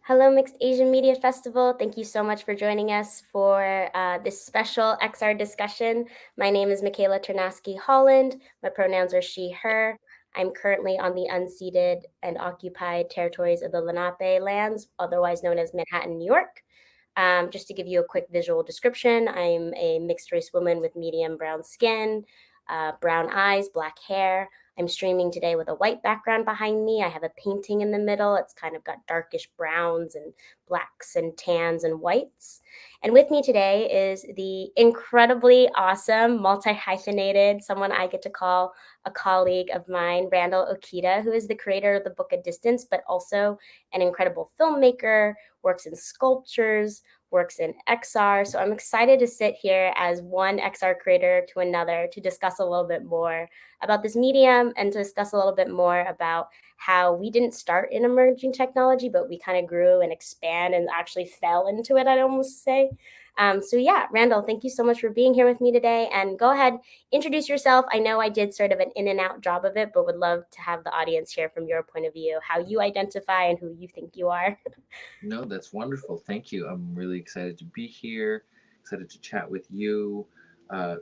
Hello, Mixed Asian Media Festival. Thank you so much for joining us for this special XR discussion. My name is Michaela Ternasky-Holland. My pronouns are she, her. I'm currently on the unceded and occupied territories of the Lenape lands, otherwise known as Manhattan, New York. Just to give you a quick visual description, I'm a mixed race woman with medium brown skin, brown eyes, black hair. I'm streaming today with a white background behind me. I have a painting in the middle. It's kind of got darkish browns and blacks and tans and whites. And with me today is the incredibly awesome, multi-hyphenated, someone I get to call a colleague of mine, Randall Okita, who is the creator of the book A Distance, but also an incredible filmmaker, works in sculptures, works in XR. So I'm excited to sit here as one XR creator to another to discuss a little bit more about this medium and to discuss a little bit more about how we didn't start in emerging technology, but we kind of grew and expand and actually fell into it, I'd almost say. So yeah, Randall, thank you so much for being here with me today. And go ahead, introduce yourself. I know I did sort of an in and out job of it, but would love to have the audience hear from your point of view, how you identify and who you think you are. No, that's wonderful. Thank you. I'm really excited to be here, excited to chat with you. I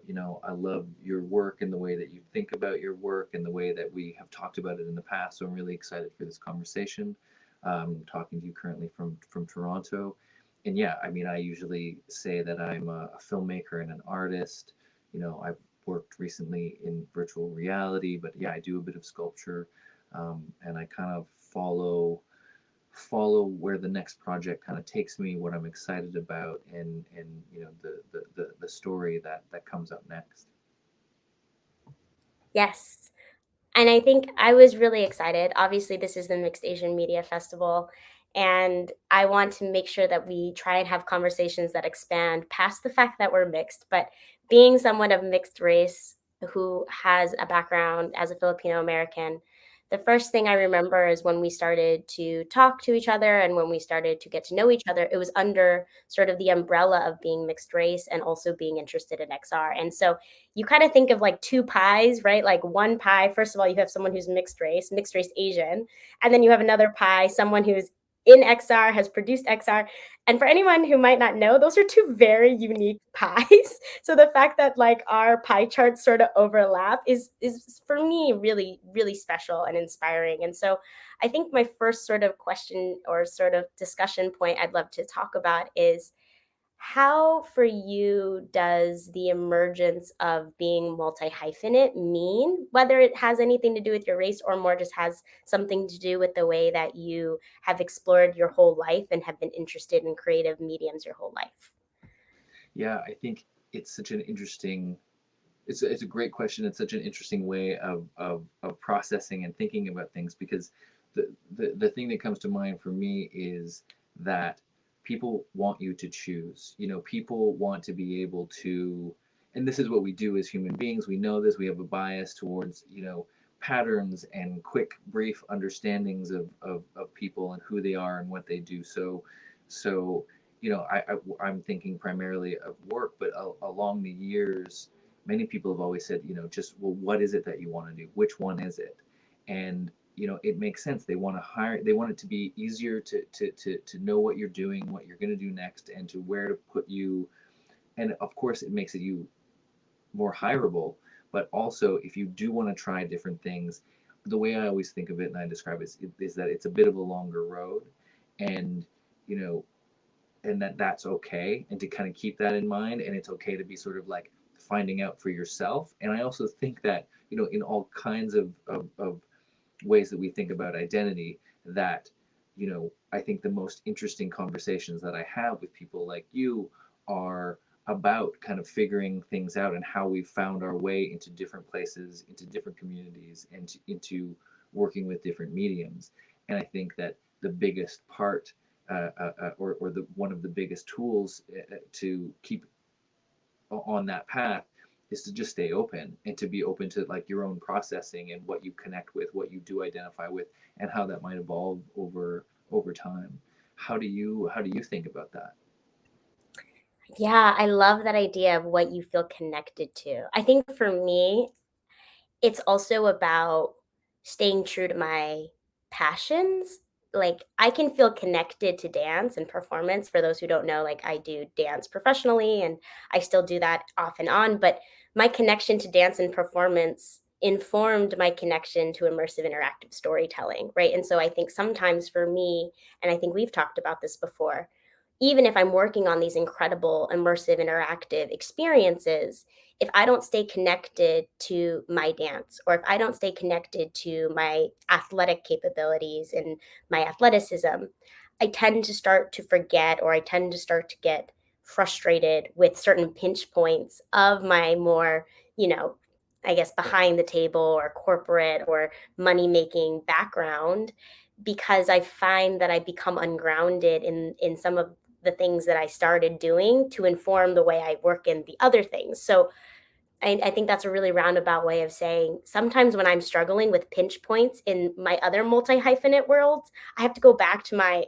love your work and the way that you think about your work and the way that we have talked about it in the past. So I'm really excited for this conversation. Talking to you currently from Toronto. And yeah, I mean, I usually say that I'm a filmmaker and an artist. I've worked recently in virtual reality, but yeah, I do a bit of sculpture, and I kind of follow where the next project kind of takes me, what I'm excited about, and the story that comes up next. Yes. And I think I was really excited. Obviously, this is the Mixed Asian Media Festival, and I want to make sure that we try and have conversations that expand past the fact that we're mixed, but being someone of mixed race who has a background as a Filipino American, the first thing I remember is when we started to talk to each other and when we started to get to know each other, it was under sort of the umbrella of being mixed race and also being interested in XR. And so you kind of think of like two pies, right? Like one pie, first of all, you have someone who's mixed race Asian, and then you have another pie, someone who's in XR, has produced XR. And for anyone who might not know, those are two very unique pies. So the fact that like our pie charts sort of overlap is for me really really special and inspiring. And so I think my first sort of question or sort of discussion point I'd love to talk about is how, for you, does the emergence of being multi hyphenate mean, whether it has anything to do with your race or more just has something to do with the way that you have explored your whole life and have been interested in creative mediums your whole life? Yeah, I think it's such an interesting it's a great question. It's such an interesting way of processing and thinking about things because the thing that comes to mind for me is that people want you to choose. People want to be able to, and this is what we do as human beings. We know this. We have a bias towards, patterns and quick, brief understandings of people and who they are and what they do. So I'm thinking primarily of work, but along the years, many people have always said, just, well, what is it that you want to do? Which one is it? And it makes sense. They want it to be easier to know what you're doing, what you're going to do next, and to where to put you. And of course, it makes it you more hireable. But also, if you do want to try different things, the way I always think of it and I describe it is that it's a bit of a longer road, and you know and that's okay, and to kind of keep that in mind, and it's okay to be sort of like finding out for yourself. And I also think that in all kinds of ways that we think about identity, that I think the most interesting conversations that I have with people like you are about kind of figuring things out and how we've found our way into different places, into different communities, and into working with different mediums. And I think that the biggest part, or the one of the biggest tools to keep on that path, is to just stay open and to be open to like your own processing and what you connect with, what you do identify with, and how that might evolve over time. How do you think about that? Yeah, I love that idea of what you feel connected to. I think for me, it's also about staying true to my passions. like I can feel connected to dance and performance. For those who don't know, like I do dance professionally and I still do that off and on, but my connection to dance and performance informed my connection to immersive interactive storytelling, right? And so I think sometimes for me, and I think we've talked about this before, even if I'm working on these incredible immersive interactive experiences, if I don't stay connected to my dance, or if I don't stay connected to my athletic capabilities and my athleticism, I tend to start to forget, or I tend to start to get frustrated with certain pinch points of my more, you know, I guess behind the table or corporate or money making background, because I find that I become ungrounded in some of the things that I started doing to inform the way I work in the other things. So I think that's a really roundabout way of saying sometimes when I'm struggling with pinch points in my other multi hyphenate worlds, I have to go back to my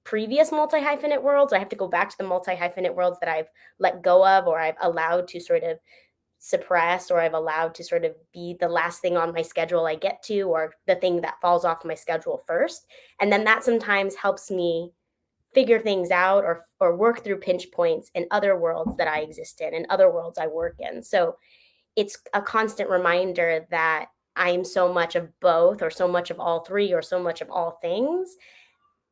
previous multi hyphenate worlds. I have to go back to the multi hyphenate worlds that I've let go of, or I've allowed to sort of suppress, or I've allowed to sort of be the last thing on my schedule I get to, or the thing that falls off my schedule first. And then that sometimes helps me figure things out, or work through pinch points in other worlds that I exist in and other worlds I work in. So it's a constant reminder that I'm so much of both, or so much of all three, or so much of all things.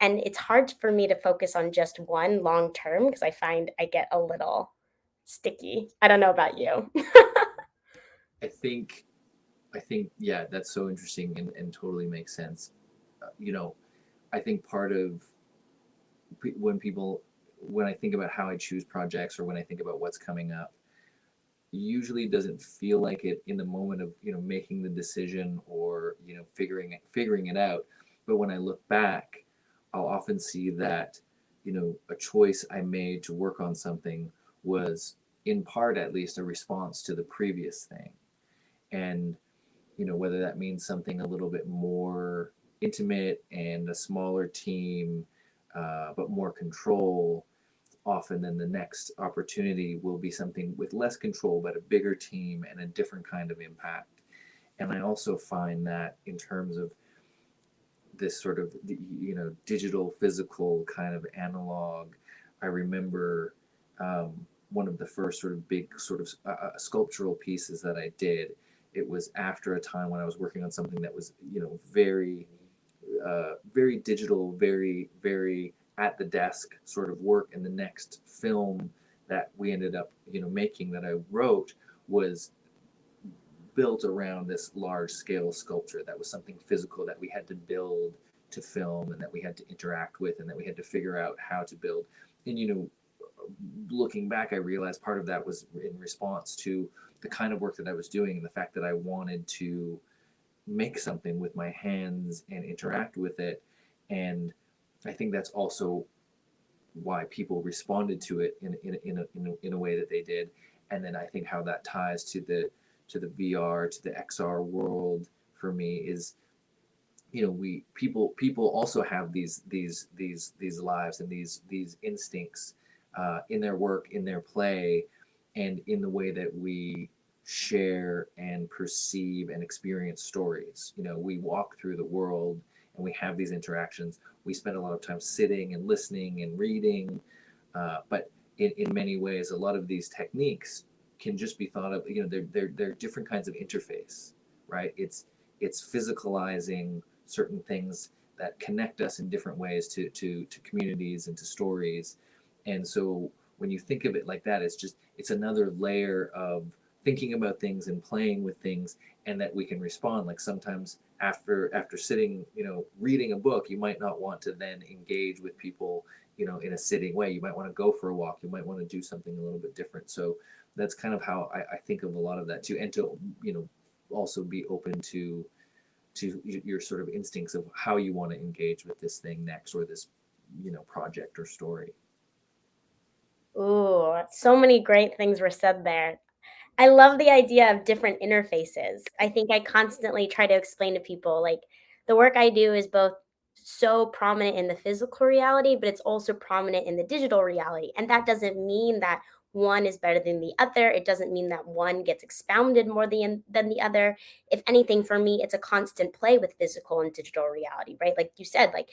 And it's hard for me to focus on just one long term because I find I get a little sticky. I don't know about you. I think yeah, that's so interesting and totally makes sense. You know, I think part of when people when I think about how I choose projects or when I think about what's coming up, usually doesn't feel like it in the moment of making the decision or figuring it out. But when I look back, I'll often see that a choice I made to work on something was in part at least a response to the previous thing. And whether that means something a little bit more intimate and a smaller team, but more control, often then the next opportunity will be something with less control but a bigger team and a different kind of impact. And I also find that in terms of this sort of digital physical kind of analog, I remember one of the first sort of big sort of sculptural pieces that I did. It was after a time when I was working on something that was very very digital, very at the desk sort of work. And the next film that we ended up making that I wrote was built around this large scale sculpture that was something physical that we had to build to film and that we had to interact with and that we had to figure out how to build. And looking back, I realized part of that was in response to the kind of work that I was doing and the fact that I wanted to make something with my hands and interact with it. And I think that's also why people responded to it in a way that they did. And then I think how that ties to the VR, to the XR world for me is, we people also have these lives and these instincts in their work, in their play, and in the way that we share and perceive and experience stories. We walk through the world and we have these interactions. We spend a lot of time sitting and listening and reading, but in many ways, a lot of these techniques can just be thought of. They're different kinds of interface, right? It's physicalizing certain things that connect us in different ways to communities and to stories. And so when you think of it like that, it's another layer of thinking about things and playing with things, and that we can respond. Like sometimes after sitting, reading a book, you might not want to then engage with people, in a sitting way. You might want to go for a walk. You might want to do something a little bit different. So that's kind of how I think of a lot of that too, and to also be open to your sort of instincts of how you want to engage with this thing next, or this project or story. Ooh, so many great things were said there. I love the idea of different interfaces. I think I constantly try to explain to people like the work I do is both so prominent in the physical reality, but it's also prominent in the digital reality. And that doesn't mean that one is better than the other. It doesn't mean that one gets expounded more than the other. If anything, for me, it's a constant play with physical and digital reality, right? Like you said, like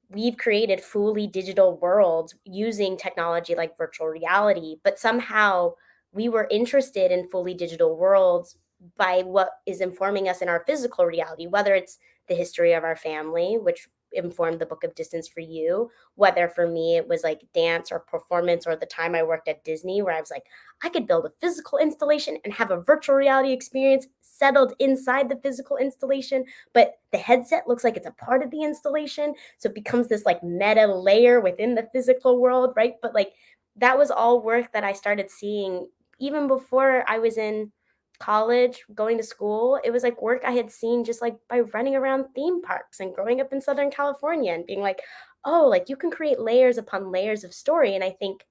we've created fully digital worlds using technology like virtual reality, but somehow we were interested in fully digital worlds by what is informing us in our physical reality, whether it's the history of our family, which informed the Book of Distance for you, whether for me it was like dance or performance, or the time I worked at Disney where I was like, I could build a physical installation and have a virtual reality experience settled inside the physical installation, but the headset looks like it's a part of the installation. So it becomes this like meta layer within the physical world, right? But like that was all work that I started seeing even before I was in college, going to school. It was like work I had seen just like by running around theme parks and growing up in Southern California and being like, oh, like you can create layers upon layers of story. And I think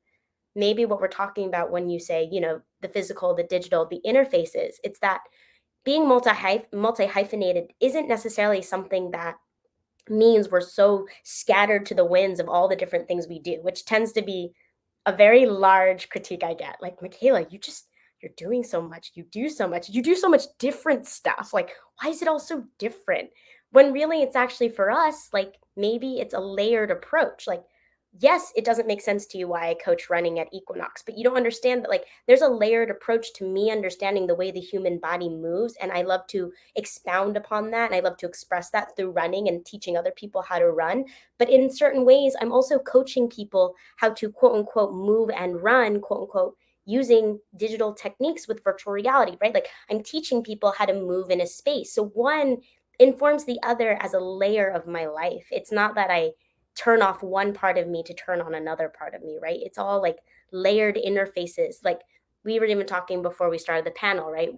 maybe what we're talking about when you say, the physical, the digital, the interfaces, it's that being multi-hyphenated isn't necessarily something that means we're so scattered to the winds of all the different things we do, which tends to be a very large critique I get. Like, Michaela, you're doing so much. You do so much. You do so much different stuff. Like, why is it all so different? When really it's actually for us, like maybe it's a layered approach. Like, yes, it doesn't make sense to you why I coach running at Equinox, but you don't understand that like there's a layered approach to me understanding the way the human body moves. And I love to expound upon that. And I love to express that through running and teaching other people how to run. But in certain ways, I'm also coaching people how to quote unquote move and run, quote unquote, using digital techniques with virtual reality, right? Like I'm teaching people how to move in a space. So one informs the other as a layer of my life. It's not that I turn off one part of me to turn on another part of me, right? It's all like layered interfaces. Like we were even talking before we started the panel, right?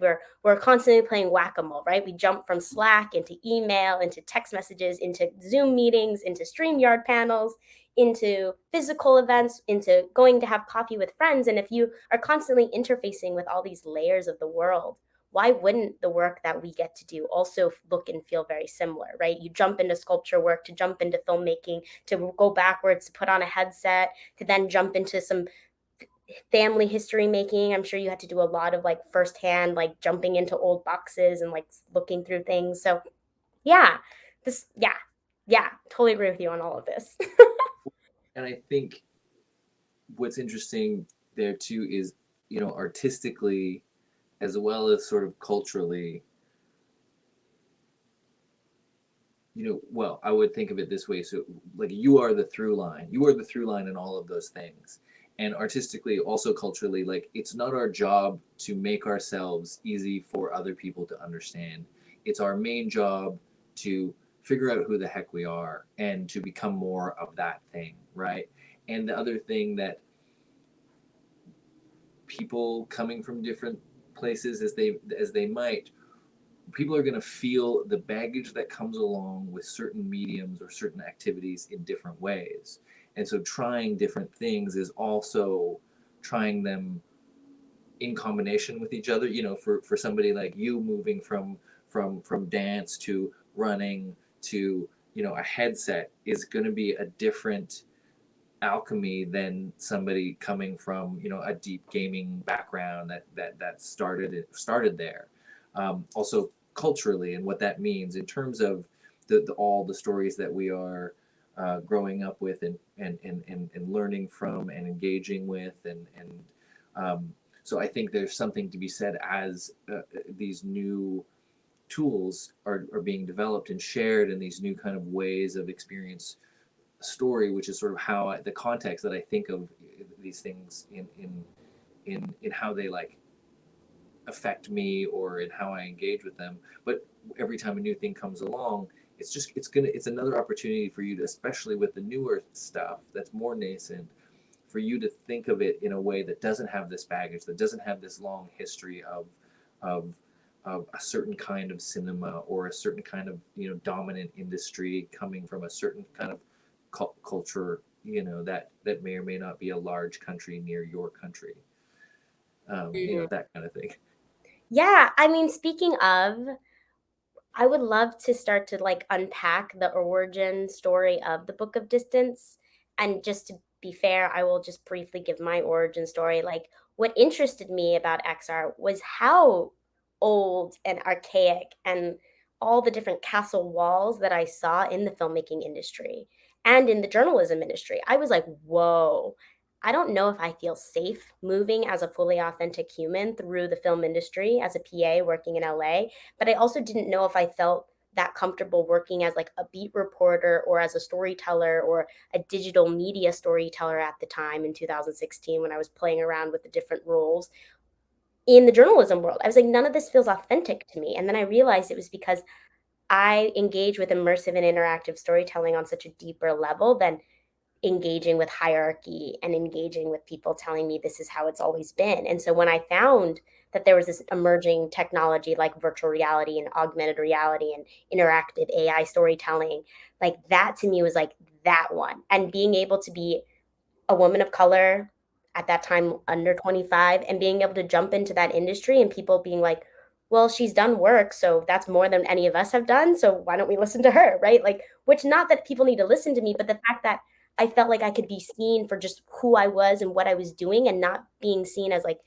We're constantly playing whack-a-mole, right? We jump from Slack into email, into text messages, into Zoom meetings, into StreamYard panels, into physical events, into going to have coffee with friends. And if you are constantly interfacing with all these layers of the world, why wouldn't the work that we get to do also look and feel very similar, right? You jump into sculpture work, to jump into filmmaking, to go backwards, to put on a headset, to then jump into some family history making. I'm sure you had to do a lot of like firsthand, like jumping into old boxes and like looking through things. So yeah, yeah, totally agree with you on all of this. And I think what's interesting there too is, artistically as well as sort of culturally, well, I would think of it this way. So, like, you are the through line. You are the through line in all of those things. And artistically, also culturally, like, it's not our job to make ourselves easy for other people to understand. It's our main job to figure out who the heck we are and to become more of that thing, right? And the other thing that people coming from different places as they might, people are going to feel the baggage that comes along with certain mediums or certain activities in different ways. And so trying different things is also trying them in combination with each other. For somebody like you, moving from dance to running to a headset is going to be a different alchemy than somebody coming from a deep gaming background that started there. Also culturally and what that means in terms of all the stories that we are growing up with and learning from and engaging with so I think there's something to be said as these new tools are being developed and shared in these new kind of ways of experience story, which is sort of the context that I think of these things in how they like affect me or in how I engage with them. But every time a new thing comes along, it's another opportunity for you to, especially with the newer stuff that's more nascent, for you to think of it in a way that doesn't have this baggage, that doesn't have this long history of of a certain kind of cinema or a certain kind of dominant industry coming from a certain kind of culture, that may or may not be a large country near your country, that kind of thing. Yeah, I mean, speaking of, I would love to start to like unpack the origin story of the Book of Distance. And just to be fair, I will just briefly give my origin story. Like, what interested me about XR was how old and archaic and all the different castle walls that I saw in the filmmaking industry. and in the journalism industry. I was like, whoa, I don't know if I feel safe moving as a fully authentic human through the film industry as a PA working in LA. But I also didn't know if I felt that comfortable working as like a beat reporter or as a storyteller or a digital media storyteller at the time in 2016 when I was playing around with the different roles in the journalism world. I was like, none of this feels authentic to me. And then I realized it was because I engage with immersive and interactive storytelling on such a deeper level than engaging with hierarchy and engaging with people telling me this is how it's always been. And so when I found that there was this emerging technology like virtual reality and augmented reality and interactive AI storytelling, like that to me was like that one. And being able to be a woman of color at that time under 25 and being able to jump into that industry and people being like, well, she's done work, so that's more than any of us have done, so why don't we listen to her, right? Like, which not that people need to listen to me, but the fact that I felt like I could be seen for just who I was and what I was doing and not being seen as like,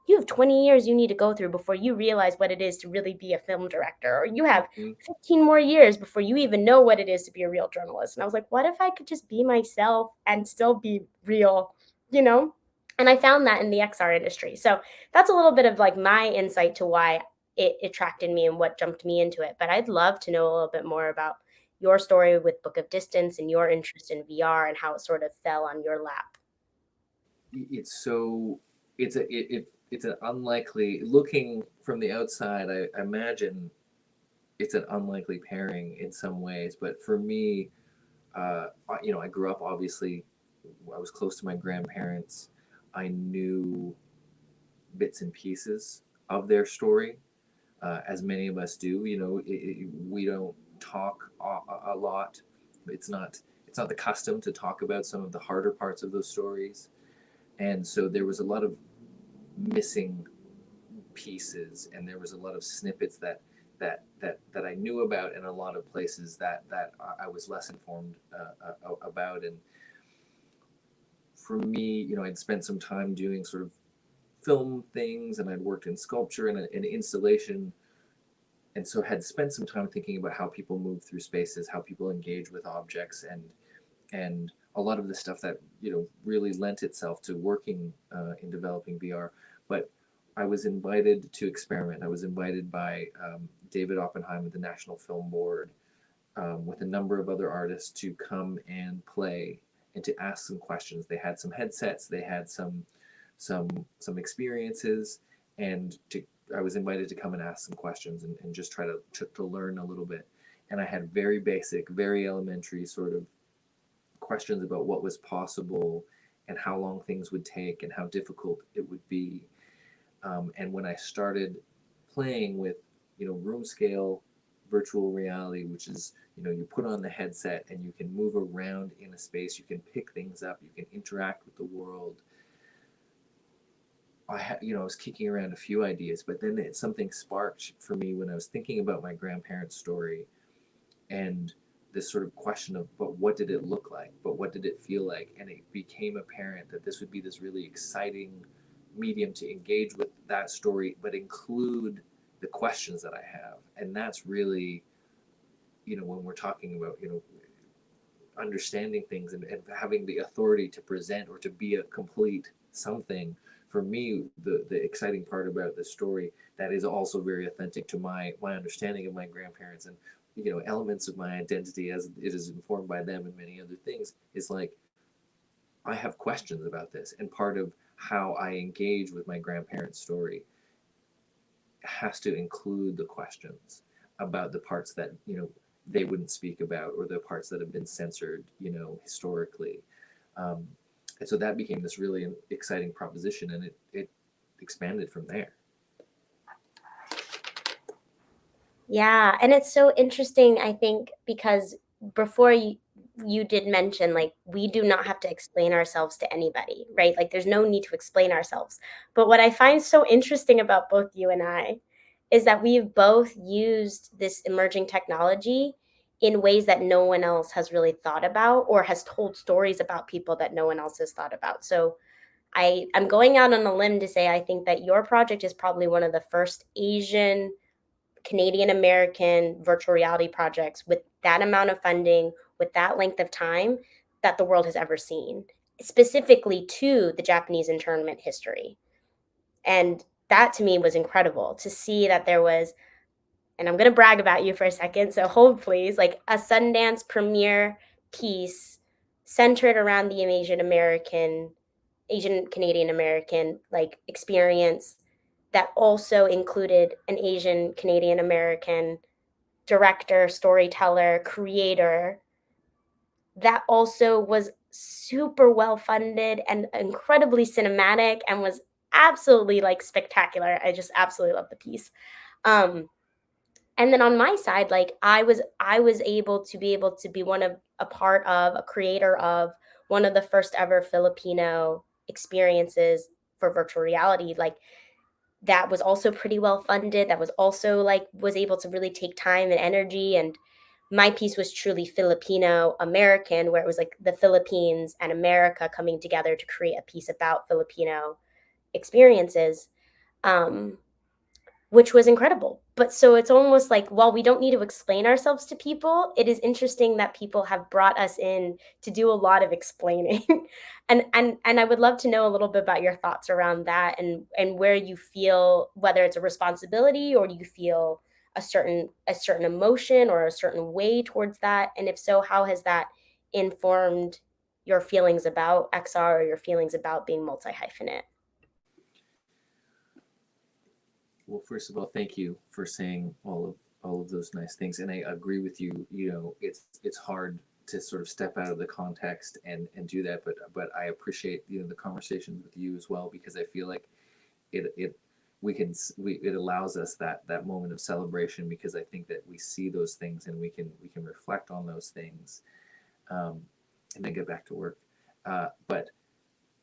you have 20 years you need to go through before you realize what it is to really be a film director, or you have Mhm. 15 more years before you even know what it is to be a real journalist. And I was like, what if I could just be myself and still be real, you know? And I found that in the XR industry. So that's a little bit of like my insight to why it attracted me and what jumped me into it. But I'd love to know a little bit more about your story with Book of Distance and your interest in VR and how it sort of fell on your lap. It's so it's an unlikely, looking from the outside, I imagine it's an unlikely pairing in some ways, but for me, I grew up, obviously, I was close to my grandparents. I knew bits and pieces of their story, as many of us do. We don't talk a lot. It's not it's not the custom to talk about some of the harder parts of those stories, and so there was a lot of missing pieces, and there was a lot of snippets that I knew about, and a lot of places that I was less informed about. And for me, I'd spent some time doing sort of film things, and I'd worked in sculpture and installation, and so had spent some time thinking about how people move through spaces, how people engage with objects, and a lot of the stuff that really lent itself to working in developing VR. But I was invited to experiment. I was invited by David Oppenheim at the National Film Board, with a number of other artists, to come and play and to ask some questions. They had some headsets, they had some experiences, and I was invited to come and ask some questions and just try to learn a little bit. And I had very basic, very elementary sort of questions about what was possible and how long things would take and how difficult it would be. And when I started playing with, room scale virtual reality, which is, you put on the headset and you can move around in a space, you can pick things up, you can interact with the world. I was kicking around a few ideas, but then something sparked for me when I was thinking about my grandparents' story, and this sort of question of, but what did it look like? But what did it feel like? And it became apparent that this would be this really exciting medium to engage with that story, but include the questions that I have. And that's really, when we're talking about, understanding things and having the authority to present or to be a complete something. For me, the exciting part about this story that is also very authentic to my understanding of my grandparents, and elements of my identity as it is informed by them and many other things, is like, I have questions about this, and part of how I engage with my grandparents' story has to include the questions about the parts that they wouldn't speak about, or the parts that have been censored historically. um, and so that became this really exciting proposition, and it expanded from there. Yeah, and it's so interesting, I think, because before you did mention like we do not have to explain ourselves to anybody, right? Like there's no need to explain ourselves. But what I find so interesting about both you and I is that we've both used this emerging technology in ways that no one else has really thought about or has told stories about people that no one else has thought about. So I'm going out on a limb to say I think that your project is probably one of the first Asian Canadian American virtual reality projects with that amount of funding, with that length of time, that the world has ever seen, specifically to the Japanese internment history. And that to me was incredible to see that there was, and I'm going to brag about you for a second, so hold please, like a Sundance premiere piece centered around the Asian Canadian American like experience that also included an Asian Canadian American director, storyteller, creator that also was super well funded and incredibly cinematic and was absolutely like spectacular. I just absolutely love the piece. Um, and then on my side, like I was able to be one of a part of a creator of one of the first ever Filipino experiences for virtual reality. Like that was also pretty well funded. That was also like was able to really take time and energy. And my piece was truly Filipino American, where it was like the Philippines and America coming together to create a piece about Filipino experiences. Um, which was incredible. But so it's almost like while we don't need to explain ourselves to people, it is interesting that people have brought us in to do a lot of explaining. And I would love to know a little bit about your thoughts around that and where you feel whether it's a responsibility or do you feel a certain emotion or a certain way towards that, and if so, how has that informed your feelings about XR or your feelings about being multi-hyphenate? Well, first of all, thank you for saying all of those nice things, and I agree with you. You know, it's hard to sort of step out of the context and do that, but I appreciate the conversations with you as well because I feel like it we it allows us that moment of celebration because I think that we see those things and we can reflect on those things, um, and then get back to work. But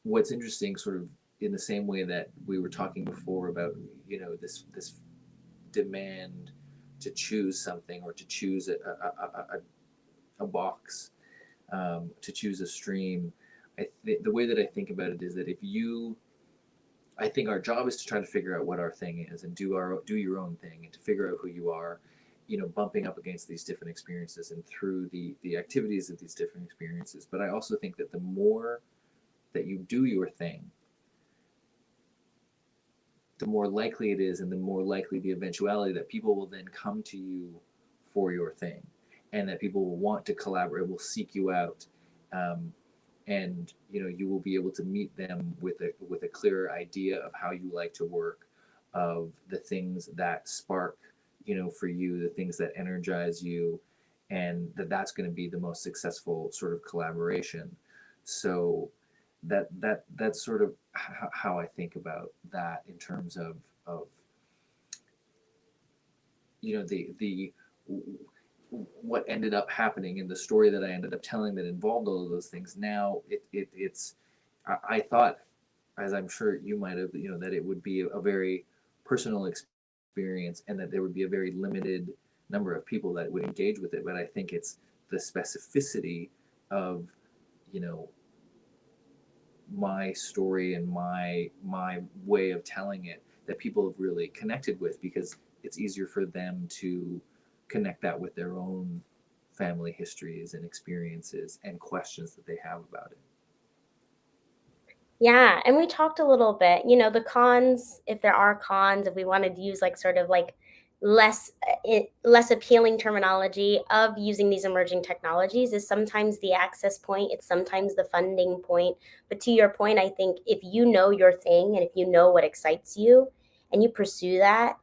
what's interesting, sort of in the same way that we were talking before about this demand to choose something or to choose a box, to choose a stream. The way that I think about it is that I think our job is to try to figure out what our thing is and do your own thing and to figure out who you are, bumping up against these different experiences and through the activities of these different experiences. But I also think that the more that you do your thing, the more likely it is and the more likely the eventuality that people will then come to you for your thing and that people will want to collaborate, will seek you out, um, and you will be able to meet them with a clearer idea of how you like to work, of the things that spark for you, the things that energize you, and that's going to be the most successful sort of collaboration. So that's sort of how I think about that in terms of the what ended up happening in the story that I ended up telling that involved all of those things. Now it's I thought, as I'm sure you might have, that it would be a very personal experience and that there would be a very limited number of people that would engage with it. But I think it's the specificity of you know my story and my way of telling it that people have really connected with because it's easier for them to connect that with their own family histories and experiences and questions that they have about it. Yeah, and we talked a little bit, the cons, if there are cons, if we wanted to use like sort of like less appealing terminology of using these emerging technologies is sometimes the access point, it's sometimes the funding point. But to your point, I think if you know your thing and if you know what excites you and you pursue that,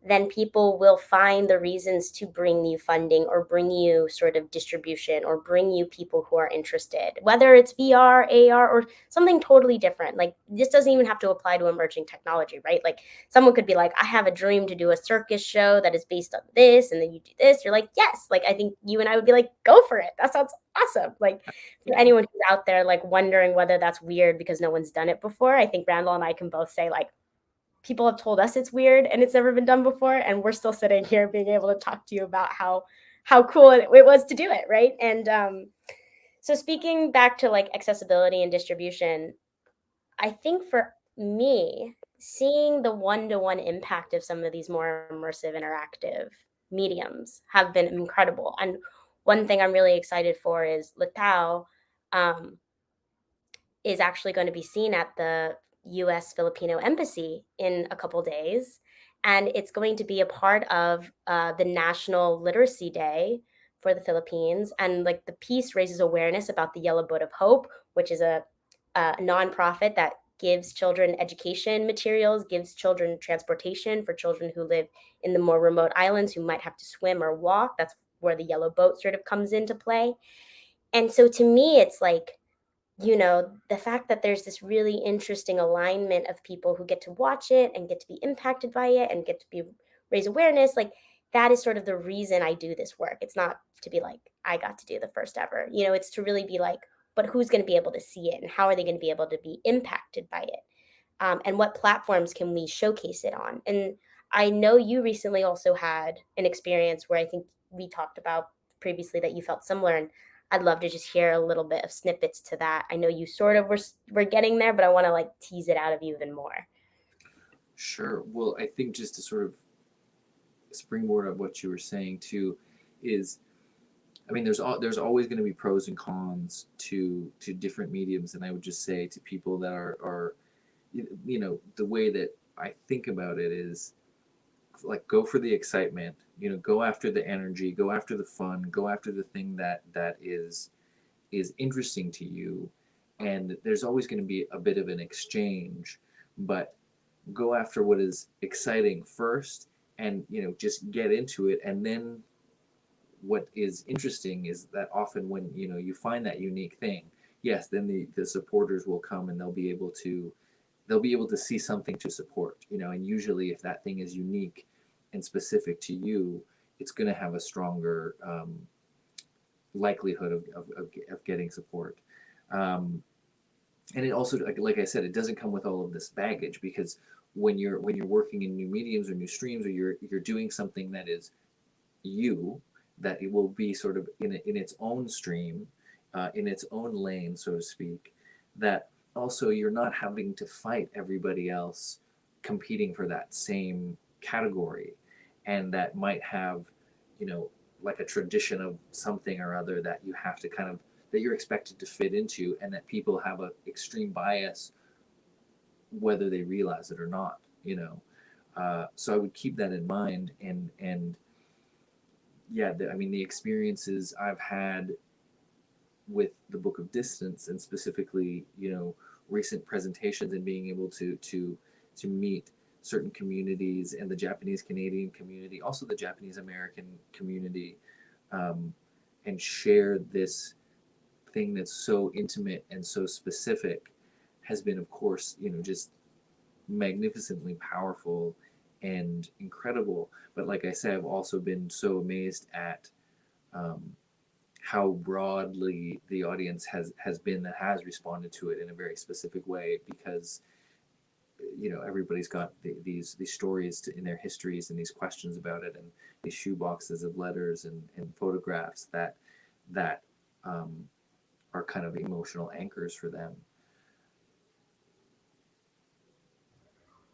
then people will find the reasons to bring you funding or bring you sort of distribution or bring you people who are interested, whether it's VR, AR, or something totally different. Like this doesn't even have to apply to emerging technology, right? Like someone could be like, I have a dream to do a circus show that is based on this, and then you do this. You're like, yes. Like I think you and I would be like, go for it. That sounds awesome. Like for Yeah. anyone who's out there like wondering whether that's weird because no one's done it before, I think Randall and I can both say like people have told us it's weird and it's never been done before, and we're still sitting here being able to talk to you about how cool it was to do it, right? And so speaking back to like accessibility and distribution, I think for me, seeing the one-to-one impact of some of these more immersive interactive mediums have been incredible. And one thing I'm really excited for is Latau. um, is actually going to be seen at the US Filipino Embassy in a couple days. And it's going to be a part of the National Literacy Day for the Philippines. And like the piece raises awareness about the Yellow Boat of Hope, which is a nonprofit that gives children education materials, gives children transportation for children who live in the more remote islands who might have to swim or walk. That's where the yellow boat sort of comes into play. And so to me, it's like, the fact that there's this really interesting alignment of people who get to watch it and get to be impacted by it and get to be raise awareness, like that is sort of the reason I do this work. It's not to be like I got to do the first ever. It's to really be like, but who's going to be able to see it and how are they going to be able to be impacted by it? And what platforms can we showcase it on? And I know you recently also had an experience where I think we talked about previously that you felt similar, and I'd love to just hear a little bit of snippets to that. I know you sort of were getting there, but I want to like tease it out of you even more. Sure. Well, I think just to sort of springboard of what you were saying too is, I mean, there's always going to be pros and cons to different mediums, and I would just say to people that are the way that I think about it is like go for the excitement, go after the energy, go after the fun, go after the thing that is interesting to you, and there's always going to be a bit of an exchange, but go after what is exciting first, and just get into it, and then what is interesting is that often when you find that unique thing, yes, then the supporters will come and they'll be able to see something to support, and usually if that thing is unique and specific to you, it's going to have a stronger likelihood of getting support. um, and it also, like I said, it doesn't come with all of this baggage, because when you're working in new mediums or new streams, or you're doing something that is you, that it will be sort of in its own stream, in its own lane, so to speak, that also you're not having to fight everybody else competing for that same category, and that might have, you know, like a tradition of something or other that you have to kind of, that you're expected to fit into, and that people have a extreme bias whether they realize it or not. So I would keep that in mind, and yeah, I mean, the experiences I've had with the Book of Distance, and specifically, recent presentations, and being able to meet certain communities, and the Japanese Canadian community, also the Japanese American community, um, and share this thing that's so intimate and so specific, has been, of course, just magnificently powerful and incredible. But like I said, I've also been so amazed at um, how broadly the audience has been, that has responded to it in a very specific way, because everybody's got these stories in their histories, and these questions about it, and these shoe boxes of letters and photographs that um, are kind of emotional anchors for them.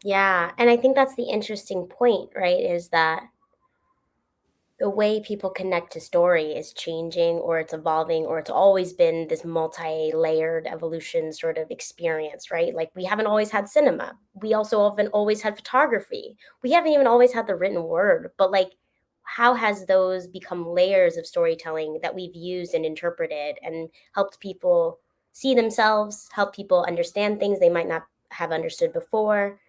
Yeah, and I think that's the interesting point, right? Is that the way people connect to story is changing, or it's evolving, or it's always been this multi-layered evolution sort of experience, right? Like we haven't always had cinema. We also haven't always had photography. We haven't even always had the written word, but like how has those become layers of storytelling that we've used and interpreted and helped people see themselves, help people understand things they might not have understood before?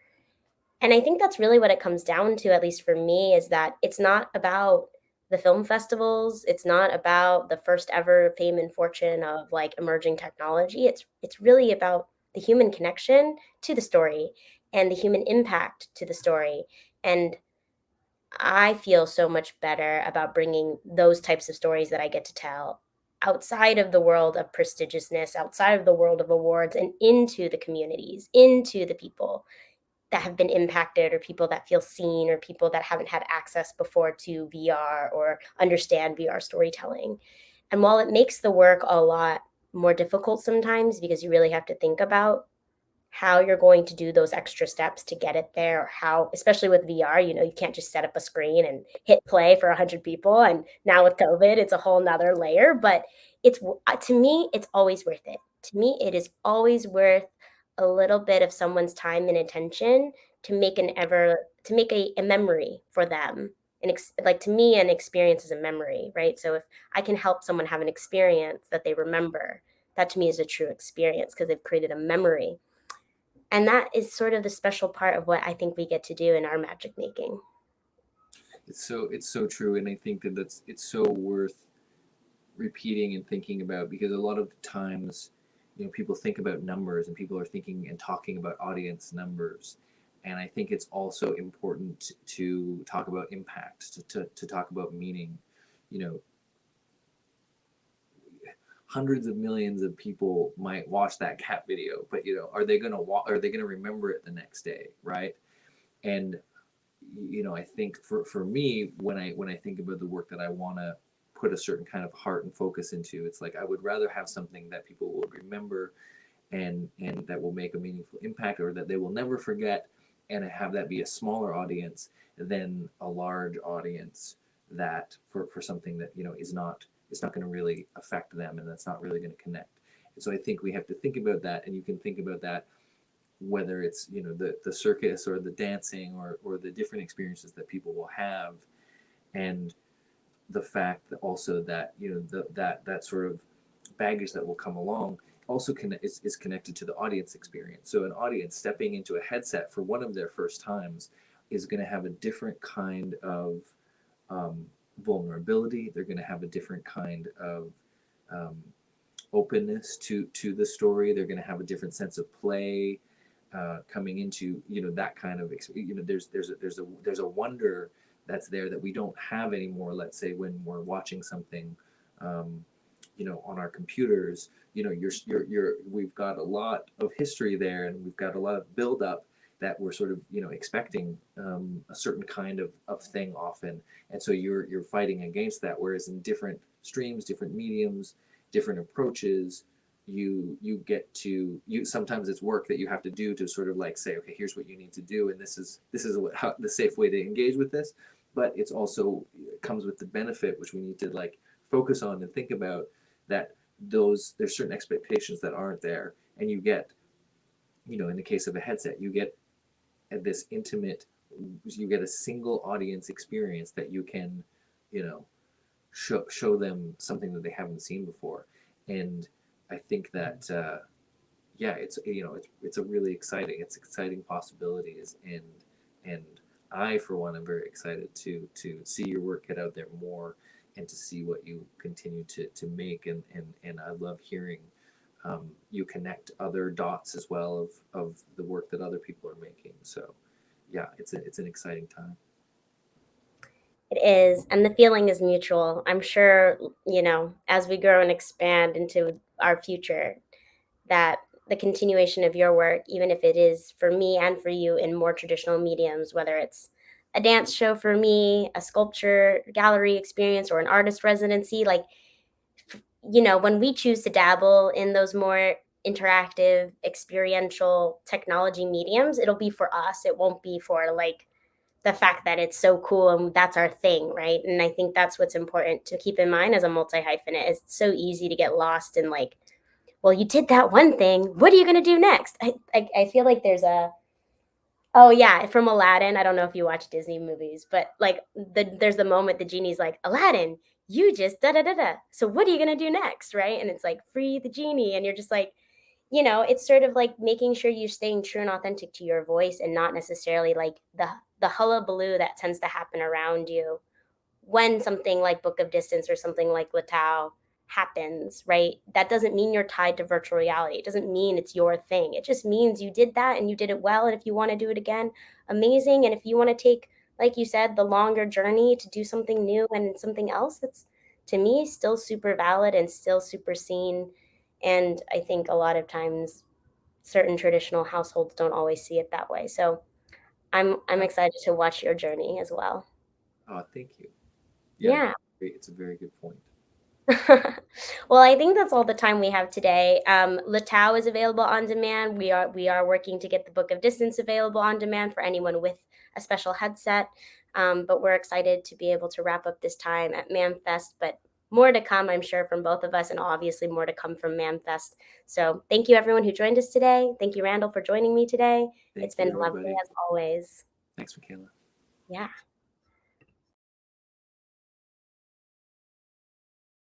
And I think that's really what it comes down to, at least for me, is that it's not about the film festivals. It's not about the first ever fame and fortune of like emerging technology. It's really about the human connection to the story and the human impact to the story. And I feel so much better about bringing those types of stories that I get to tell outside of the world of prestigiousness, outside of the world of awards, and into the communities, into the people that have been impacted, or people that feel seen, or people that haven't had access before to VR or understand VR storytelling. And while it makes the work a lot more difficult sometimes because you really have to think about how you're going to do those extra steps to get it there, or how, especially with VR, you can't just set up a screen and hit play for 100 people. And now with COVID, it's a whole nother layer, but to me, it's always worth it. To me, it is always worth a little bit of someone's time and attention to make a memory for them. And like, to me, an experience is a memory, right? So if I can help someone have an experience that they remember, that to me is a true experience because they've created a memory. And that is sort of the special part of what I think we get to do in our magic making. It's so true, and I think that it's so worth repeating and thinking about, because a lot of times, people think about numbers and people are thinking and talking about audience numbers, and I think it's also important to talk about impact, to talk about meaning. you know Hundreds of millions of people might watch that cat video, but are they going to remember it the next day, right? And I think for me, when I think about the work that I want to put a certain kind of heart and focus into, it's like I would rather have something that people will remember, and that will make a meaningful impact, or that they will never forget, and have that be a smaller audience than a large audience that for something that is not, it's not going to really affect them, and that's not really going to connect. And so I think we have to think about that, and you can think about that whether it's the circus or the dancing, or the different experiences that people will have, and the fact that also that that sort of baggage that will come along also is connected to the audience experience. So an audience stepping into a headset for one of their first times is going to have a different kind of um, vulnerability. They're going to have a different kind of um, openness to the story. They're going to have a different sense of play coming into that kind of there's a wonder that's there that we don't have anymore. Let's say when we're watching something, um, on our computers, we've got a lot of history there, and we've got a lot of build up that we're sort of expecting a certain kind of thing often, and so you're fighting against that. Whereas in different streams, different mediums, different approaches, you get to you sometimes it's work that you have to do to sort of like say, okay, here's what you need to do, and this is the safe way to engage with this. But it's also comes with the benefit, which we need to like focus on and think about, that there's certain expectations that aren't there, and you get, in the case of a headset, you get this intimate, you get a single audience experience that you can, you know show them something that they haven't seen before. And I think that yeah, it's a really exciting possibilities, and I, for one, am very excited to see your work get out there more, and to see what you continue to make, and I love hearing you connect other dots as well of the work that other people are making. So yeah, it's an exciting time. It is, and the feeling is mutual. I'm sure, as we grow and expand into our future, that the continuation of your work, even if it is for me and for you in more traditional mediums, whether it's a dance show for me, a sculpture gallery experience, or an artist residency, like, when we choose to dabble in those more interactive, experiential technology mediums, it'll be for us. It won't be for like the fact that it's so cool and that's our thing, right? And I think that's what's important to keep in mind as a multi-hyphenate. It's so easy to get lost in like, well, you did that one thing. What are you going to do next? I feel like there's oh yeah, from Aladdin. I don't know if you watch Disney movies, but like there's the moment the genie's like, Aladdin, you just da da da da. So what are you going to do next, right? And it's like, free the genie. And you're just like, it's sort of like making sure you're staying true and authentic to your voice, and not necessarily like the hullabaloo that tends to happen around you when something like Book of Distance or something like Latau happens, right? That doesn't mean you're tied to virtual reality. It doesn't mean it's your thing. It just means you did that and you did it well. And if you want to do it again, amazing. And if you want to take, like you said, the longer journey to do something new and something else, that's, to me, still super valid and still super seen. And I think a lot of times certain traditional households don't always see it that way. So I'm Yeah. excited to watch your journey as well. Oh, thank you. Yeah, Yeah. it's a very good point. Well, I think that's all the time we have today. Latau is available on demand. We are working to get the Book of Distance available on demand for anyone with a special headset. But we're excited to be able to wrap up this time at MAMFest. But more to come, I'm sure, from both of us, and obviously more to come from MAMFest. So thank you, everyone who joined us today. Thank you, Randall, for joining me today. It's Thank been you, lovely everybody. as always. Thanks, Michaela. Yeah.